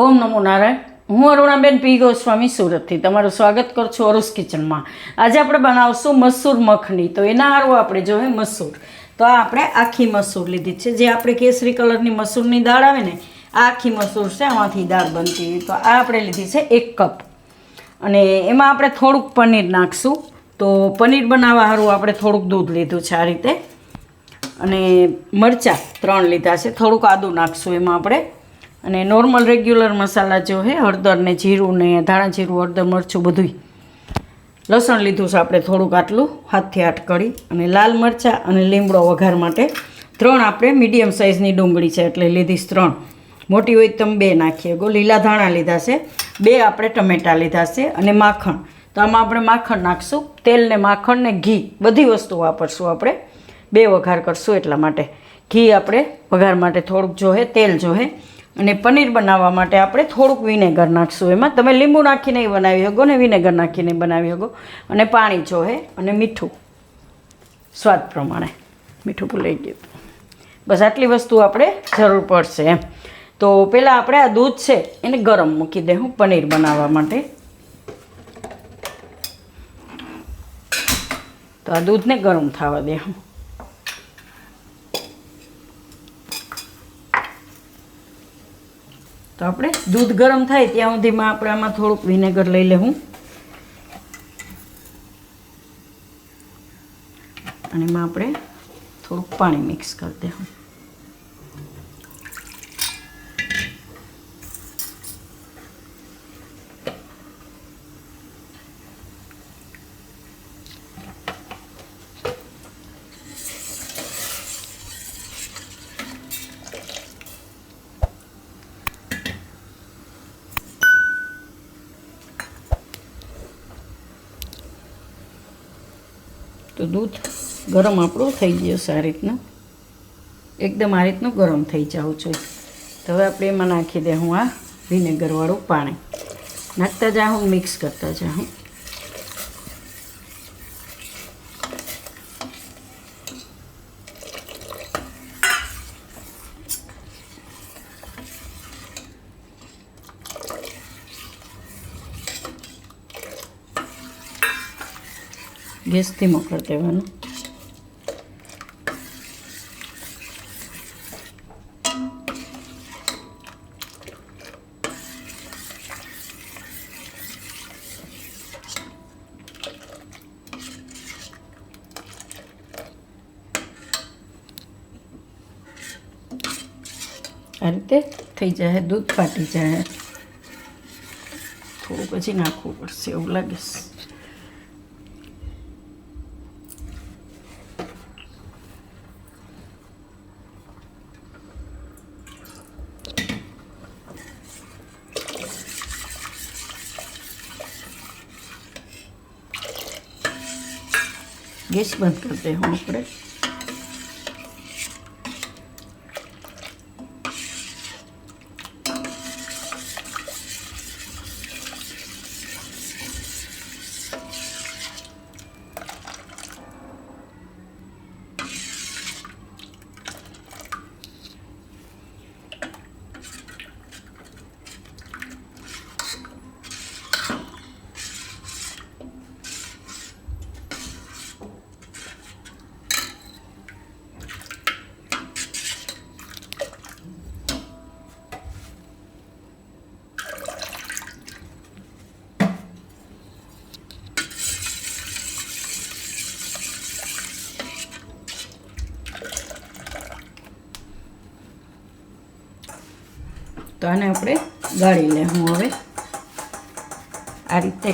ઓમ નમો નારાયણ. હું અરુણાબેન પી ગોસ્વામી સુરતથી તમારું સ્વાગત કરું છું અરુસ કિચનમાં. આજે આપણે બનાવશું મસૂર મખની. તો એના હારું આપણે જોઈએ મસૂર. તો આ આપણે આખી મસૂર લીધી છે, જે આપણે કેસરી કલરની મસૂરની દાળ આવે ને, આ આખી મસૂર છે, આમાંથી દાળ બનતી હોય. તો આ આપણે લીધી છે 1 કપ, અને એમાં આપણે થોડુંક પનીર નાખશું. તો પનીર બનાવવા સારું આપણે થોડુંક દૂધ લીધું છે આ રીતે, અને મરચાં 3 લીધા છે, થોડુંક આદું નાખશું એમાં આપણે, અને નોર્મલ રેગ્યુલર મસાલા જો હે હળદર ને જીરું ને ધાણા જીરું હળદર મરચું બધું. લસણ લીધું છે આપણે થોડુંક, આટલું 7 થી 8 કળી, અને લાલ મરચાં અને લીમડો વઘાર માટે. 3 આપણે મીડિયમ સાઇઝની ડુંગળી છે એટલે લીધીશ 3, મોટી હોય તમે 2 નાખીએ ગો. લીલા ધાણા લીધા છે 2, આપણે ટમેટાં લીધા છે, અને માખણ. તો આમાં આપણે માખણ નાખશું, તેલ ને માખણ ને ઘી બધી વસ્તુ વાપરશું આપણે. 2 વઘાર કરશું એટલા માટે. ઘી આપણે વઘાર માટે થોડુંક જોહે, તેલ જોહે. અને પનીર બનાવવા માટે આપણે થોડુંક વિનેગર નાખશું એમાં. તમે લીંબુ નાખીને બનાવી શકો ને વિનેગર નાખીને બનાવી શકો. અને પાણી જોહે, અને મીઠું સ્વાદ પ્રમાણે. મીઠું ભૂલાઈ ગયું. બસ આટલી વસ્તુ આપણે જરૂર પડશે એમ. તો પહેલાં આપણે આ દૂધ છે એને ગરમ મૂકી દઉં પનીર બનાવવા માટે. તો આ દૂધને ગરમ થવા દઉં. તો આપણે દૂધ ગરમ થાય ત્યાં સુધીમાં આપણે આમાં થોડુંક વિનેગર લઈ લેવું, અને એમાં આપણે થોડુંક પાણી મિક્સ કરી દેવું. તો દૂધ ગરમ આપણું થઈ ગયું છે આ રીતનું, એકદમ આ રીતનું ગરમ થઈ જવું જોઈએ. તો હવે આપણે એમાં નાખી દઉં આ વિનેગરવાળું પાણી. નાખતા જાઉં, મિક્સ કરતા જાઉં. ગેસ ધીમો કરી દેવાનો. આ રીતે થઈ જાય, દૂધ ફાટી જાય. થોડું પછી નાખવું પડશે એવું લાગે છે. ગેસ બંધ કરી દે આપણે. તો આને આપણે ગાળી લેવું હવે. આ રીતે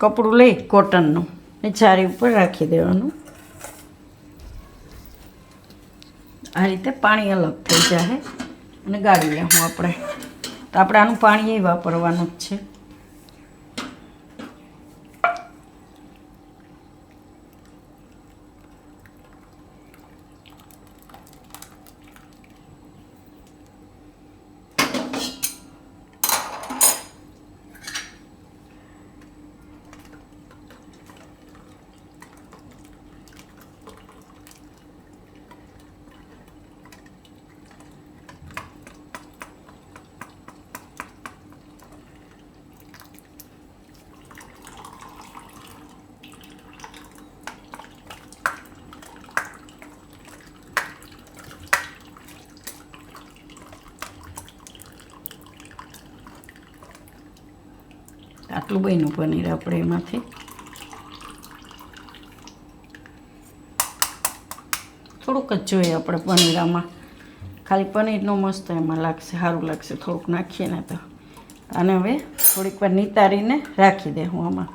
કપડું લઈ કોટનનું ને ચારી ઉપર રાખી દેવાનું. આ રીતે પાણી અલગ થઈ જાય અને ગાળી લેવું આપણે. તો આપણે આનું પાણી એ વાપરવાનું જ છે. આટલું બન્યું પનીર આપણે એમાંથી. થોડુંક જ જોઈએ આપણે પનીર આમાં, ખાલી પનીરનો મસ્ત એમાં લાગશે, સારું લાગશે. થોડુંક નાખીએ ને તો. અને હવે થોડીક વાર નિતારીને રાખી દે હું આમાં.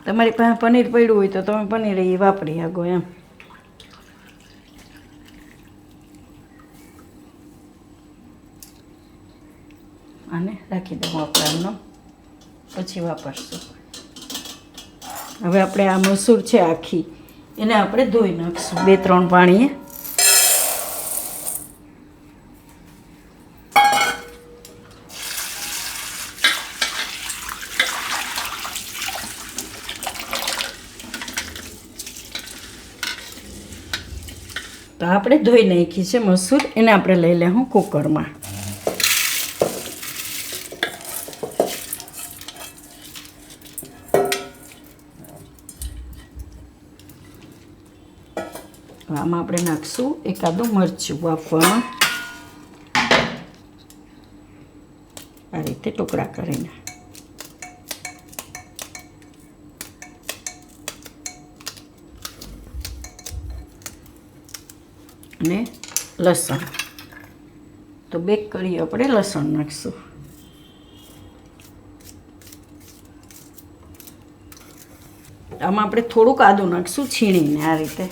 તમારી પાસે પનીર પડ્યું હોય તો તમે પનીર એ વાપરી શકો એમ. આને રાખી દઉં આપણે આમનો, પછી વાપરશું. હવે આપણે આ મસૂર છે આખી, એને આપણે ધોઈ નાખશું 2-3 પાણીએ. તો આપણે ધોઈ નાખી છે મસૂર, એને આપણે લઈ લેવું કુકરમાં. આમાં આપણે નાખશું એકાદું મરચું બાફવામાં, આ રીતે ટુકડા કરીને. અને લસણ, તો 2 કળી આપણે લસણ નાખશું. આમાં આપણે થોડુંક આદું નાખશું છીણીને, આ રીતે.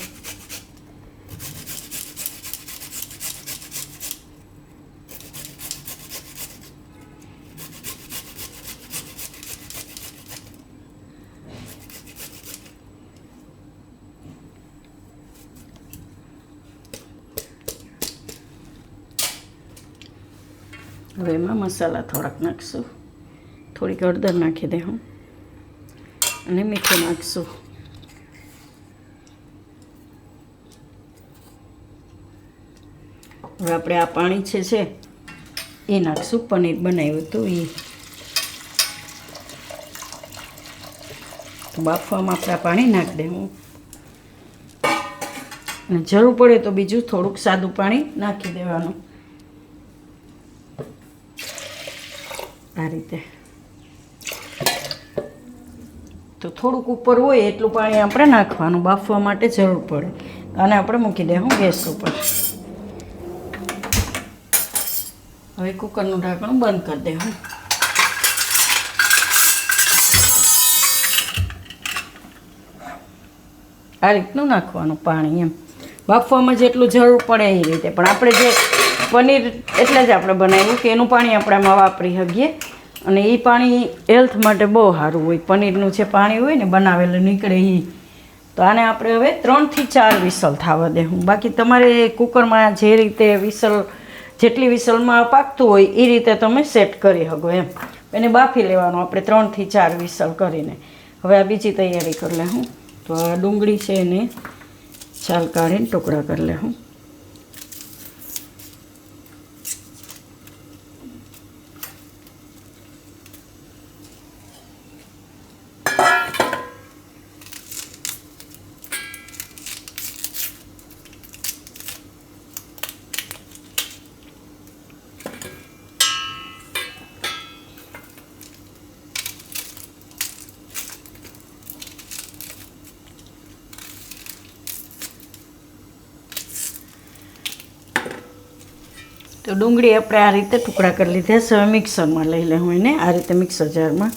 હવે એમાં મસાલા થોડાક નાખશું, થોડીક હળદર નાખી દે હું, અને મીઠું નાખશું. હવે આપણે આ પાણી છે એ નાખશું, પનીર બનાવ્યું હતું એ. તો બાફવામાં આપણે આ પાણી નાખી દેવું, અને જરૂર પડે તો બીજું થોડુંક સાદું પાણી નાખી દેવાનું, આ રીતે. તો થોડુંક ઉપર હોય એટલું પાણી આપણે નાખવાનું, બાફવા માટે જરૂર પડે. આને આપણે મૂકી દેવું ગેસ ઉપર. હવે કુકરનું ઢાંકણું બંધ કરી દેવું. આ રીતનું નાખવાનું પાણી, એમ બાફવામાં જેટલું જરૂર પડે એ રીતે. પણ આપણે જે પનીર એટલે જ આપણે બનાવ્યું કે એનું પાણી આપણે આમાં વાપરી શકીએ, અને એ પાણી હેલ્થ માટે બહુ સારું હોય. પનીરનું જે પાણી હોય ને બનાવેલું નીકળે એ. તો આને આપણે હવે 3 થી 4 વિસલ થવા દેવું. બાકી તમારે કુકરમાં જે રીતે વિસલ, જેટલી વિસલમાં પાકતું હોય એ રીતે તમે સેટ કરી શકો એમ. એને બાફી લેવાનું આપણે 3 થી 4 વિસલ કરીને. હવે આ બીજી તૈયારી કરી લેવું. તો આ ડુંગળી છે એને છાલ કાઢીને ટુકડા કરી લેવું. તો ડુંગળી આપણે આ રીતે ટુકડા કરી લીધા છે. હવે મિક્સરમાં લઈ લેવું એને, આ રીતે મિક્સર જારમાં.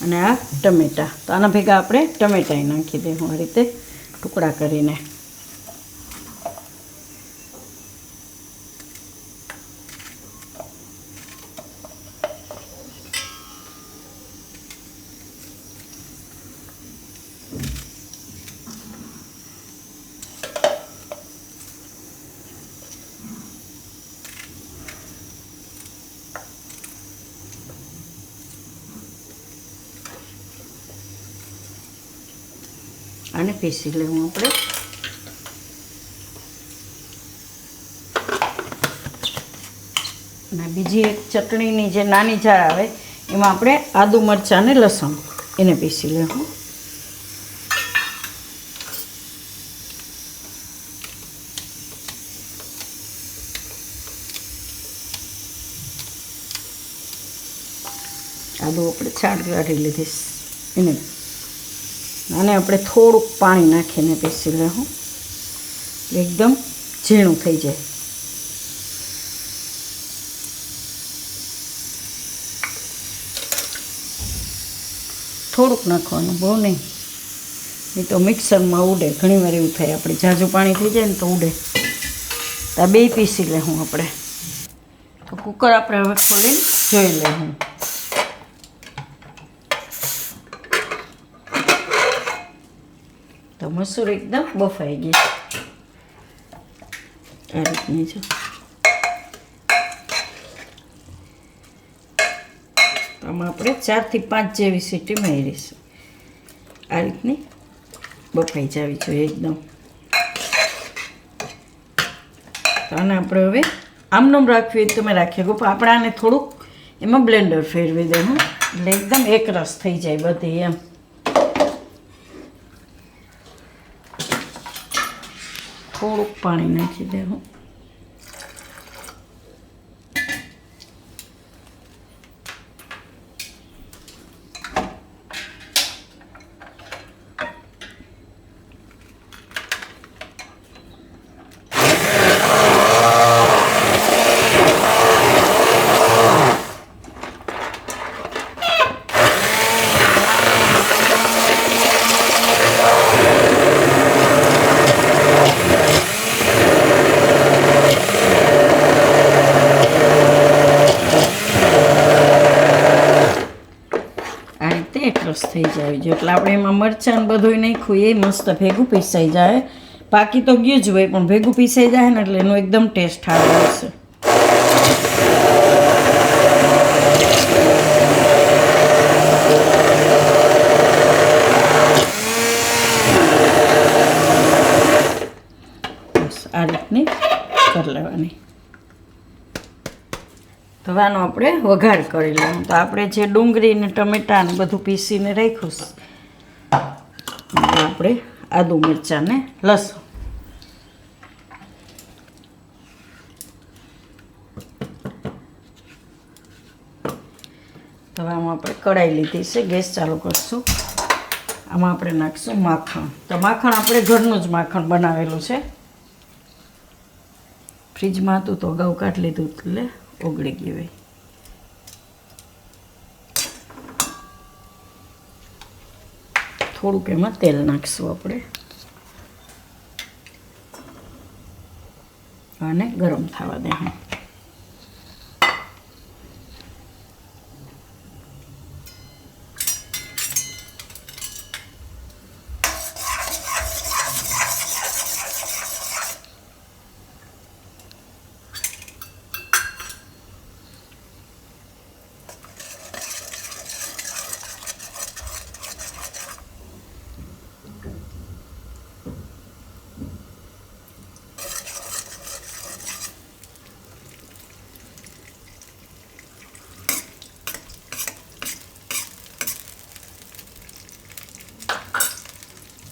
અને આ ટમેટાં, તો આના ભેગા આપણે ટમેટાં નાખી દઈશું આ રીતે ટુકડા કરીને. આને પીસી લેવું આપણે. અને બીજી એક ચટણીની જે નાની જાર આવે એમાં આપણે આદુ મરચાં અને લસણ એને પીસી લેવું. આદુ આપણે છાણ કાઢી લીધીશ એને અને આપણે થોડુંક પાણી નાખીને પીસી લેવું એકદમ ઝીણું થઈ જાય. થોડુંક નાખવાનું, બહુ નહીં, નહીં તો મિક્સરમાં ઉડે. ઘણીવાર એવું થાય આપણે ઝાઝું પાણી થઈ જાય ને તો ઉડે. તો બે પીસી લેવું આપણે. તો કુકર આપણે હવે ખોલીને જોઈ લેવું. તો મસૂર એકદમ બફાઈ ગઈ આ રીતની છે. આમાં આપણે 4 થી 5 જેવી સીટી મારીશું. આ રીતની બફાઈ જવી જોઈએ એકદમ. તો આને આપણે હવે આમનામ રાખવી હોય તમે રાખી શકો, પણ આપણે આને થોડુંક એમાં બ્લેન્ડર ફેરવી દેવું એટલે એકદમ એકરસ થઈ જાય બધી એમ. થોડુંક પાણી નાખી દેવું. એકરસ થઈ જાય જો એટલે આપણે એમાં મરચાં બધું નાખ્યું એ મસ્ત ભેગું પીસાઈ જાય. પાકી તો ગયું જ હોય પણ ભેગું પીસાઈ જાય ને એટલે એનો એકદમ ટેસ્ટ આવે છે. બસ આ રીતની કરી લેવાની. તો આનો આપણે વઘાર કરી લઈએ. તો આપણે જે ડુંગળી ને ટમેટાં ને બધું પીસીને રાખ્યું છે આપણે આદુ મરચાં ને લસણ તો આમાં આપણે કઢાઈ લીધી છે. ગેસ ચાલુ કરશું. આમાં આપણે નાખશું માખણ. તો માખણ આપણે ઘરનું જ માખણ બનાવેલું છે. ફ્રીજમાં હતું તો અગાઉ કાઢી લીધું એટલે ઓગળી ગયું હોય. થોડુંક એમાં તેલ નાખશું આપણે અને ગરમ થવા દેવું.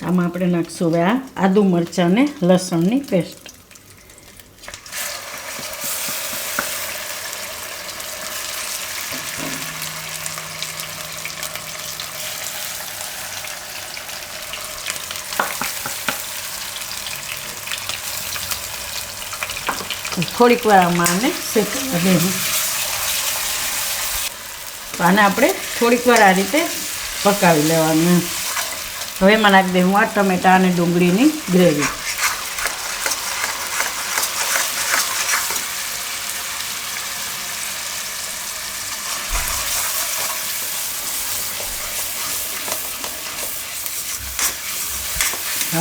આમાં આપણે નાખશું હવે આ આદુ મરચાં ને લસણની પેસ્ટ. થોડીક વાર આમાં આને શેકવા દેવું. આને આપણે થોડીક વાર આ રીતે પકાવી લેવાનું. હવે એમાં નાખી દઉં આ ટમેટા અને ડુંગળીની ગ્રેવી.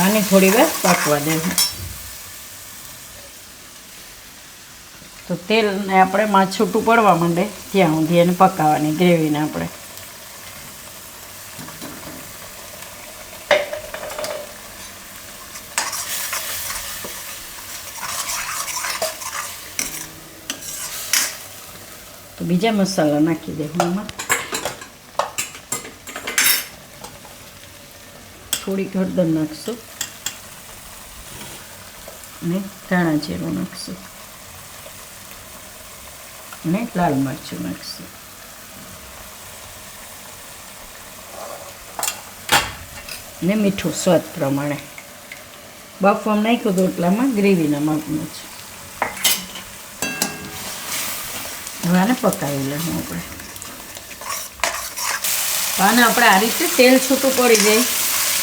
આને થોડી વાર પાકવા દેવું. તો તેલને આપણે માં છૂટું પડવા માંડે ત્યાં સુધી એને પકાવવાની ગ્રેવીને આપણે. તો બીજા મસાલા નાખી દઉં એમાં. થોડીક હળદર નાખશું અને ધાણા જીરું નાખશું અને લાલ મરચું નાખશું ને મીઠું સ્વાદ પ્રમાણે. બાફવામાં નાખ્યું તો એટલામાં ગ્રેવીના માપનું છે. હવે આને પકાવી લઉં આપણે. આને આપણે આ રીતે તેલ છૂટું પડી જાય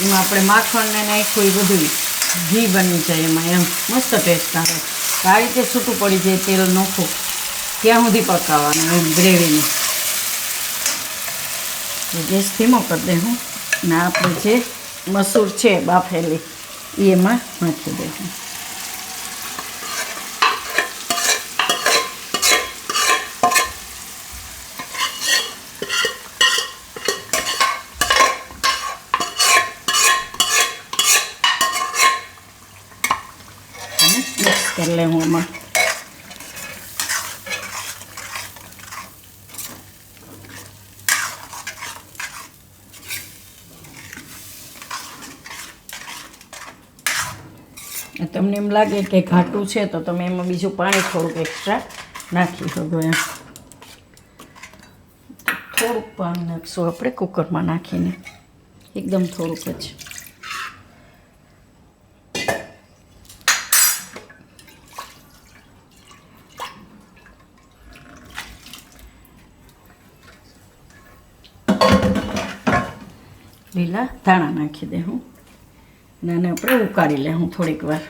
એમાં આપણે માખણને નાખ્યું એ બધું ઘી બની જાય એમાં એમ મસ્ત ટેસ્ટ આવે. આ રીતે છૂટું પડી જાય તેલ નોખું ત્યાં સુધી પકાવવાનું એમ ગ્રેવીને. ગેસ ધીમો કરી દઉં ને આપણે જે મસૂર છે બાફેલી એ એમાં નાખી દઉં. મિક્સ કરી લઉં એમાં. તમને એમ લાગે કે ઘાટું છે તો તમે એમાં બીજું પાણી થોડુંક એક્સ્ટ્રા નાખી શકો એમ. થોડુંક પાણી નાખશું આપણે કુકરમાં નાખીને, એકદમ થોડુંક જ. લીલા ધાણા નાખી દે હું અને આને આપણે ઉકાળી લે હું થોડીક વાર.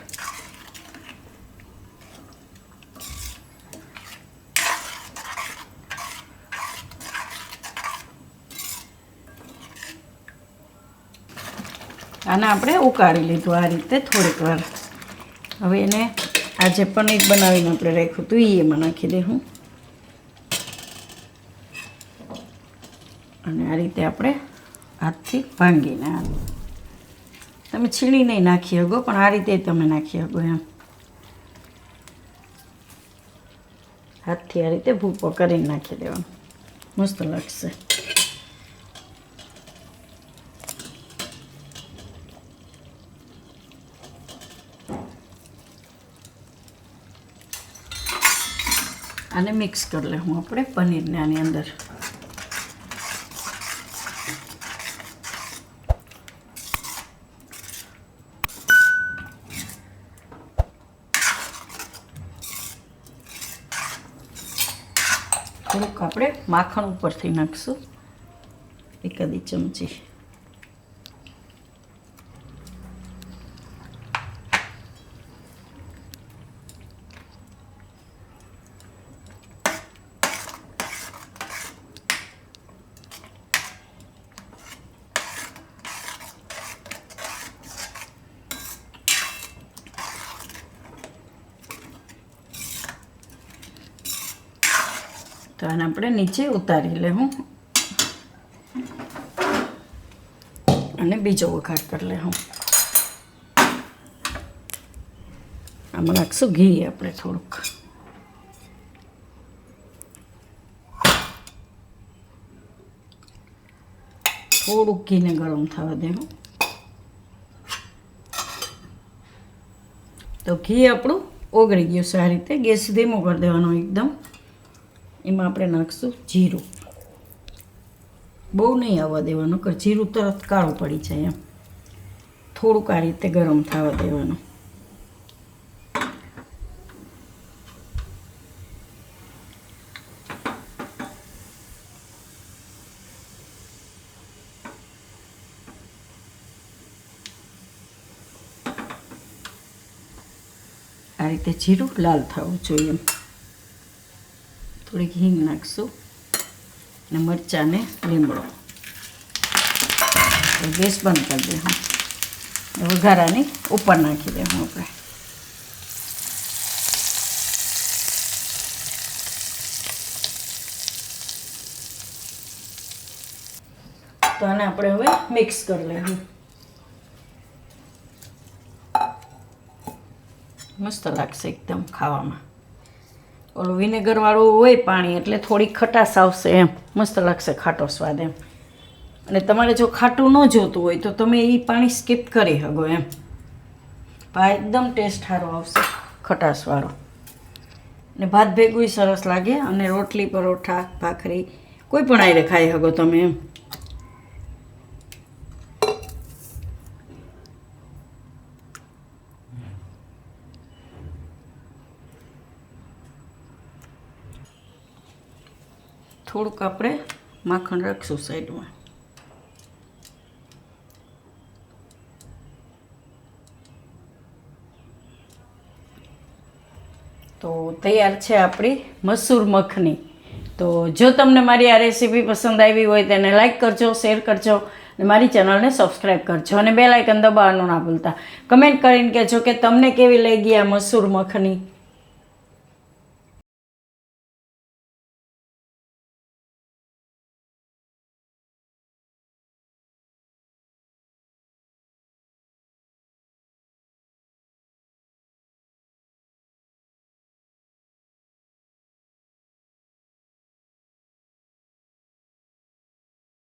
આને આપણે ઉકાળી લીધું આ રીતે થોડીક વાર. હવે એને આ જે પનીર બનાવીને આપણે રાખ્યું હતું એ એમાં નાખી દે હું અને આ રીતે આપણે હાથથી ભાંગીને તમે છીણી નહીં નાખી શકો પણ આ રીતે તમે નાખી શકો એમ. હાથથી આ રીતે ભૂકો કરીને નાખી દેવાનું, મસ્ત લાગશે. આને મિક્સ કરી લે હું આપણે પનીરને આની અંદર. થોડુંક આપણે માખણ ઉપરથી નાખશું, એકાદી ચમચી. તો આને આપણે નીચે ઉતારી લેવું અને બીજો વઘાર કરી લેવું. આમાં નાખશું ઘી આપણે થોડુંક. થોડુંક ઘીને ગરમ થવા દેવું. તો ઘી આપણું ઓગળી ગયું છે. આ રીતે ગેસ ધીમો કરી દેવાનો એકદમ. એમાં આપણે નાખશું જીરું. બહુ નહીં આવવા દેવાનું કે જીરું તરત કાળું પડી જાય એમ. થોડુંક આ રીતે ગરમ થવા દેવાનું. આ રીતે જીરું લાલ થવું જોઈએ એમ. થોડીક હિંગ નાખશું અને મરચાંને લીમડો. ગેસ બંધ કરી દે હું. વઘારાની ઉપર નાખી દે હું આપણે. તો આને આપણે હવે મિક્સ કરી લેવું. મસ્ત લાગશે એકદમ ખાવામાં. ઓલું વિનેગરવાળું હોય પાણી એટલે થોડી ખટાશ આવશે એમ, મસ્ત લાગશે ખાટો સ્વાદ એમ. અને તમારે જો ખાટું ન જોતું હોય તો તમે એ પાણી સ્કીપ કરી શકો એમ. આ એકદમ ટેસ્ટ સારો આવશે ખટાશવાળો. ને ભાત ભેગું સરસ લાગે અને રોટલી પરોઠા ભાખરી કોઈ પણ આયરે ખાઈ શકો તમે એમ. થોડુંક આપણે માખણ રાખશું સાઈડમાં. તો તૈયાર છે આપણી મસૂર મખની. તો જો તમને મારી આ રેસીપી પસંદ આવી હોય તેને લાઈક કરજો, શેર કરજો અને મારી ચેનલને સબસ્ક્રાઈબ કરજો અને બેલ આઇકન દબાવવાનું ના ભૂલતા. કમેન્ટ કરીને કહેજો કે તમને કેવી લાગી આ મસૂર મખની.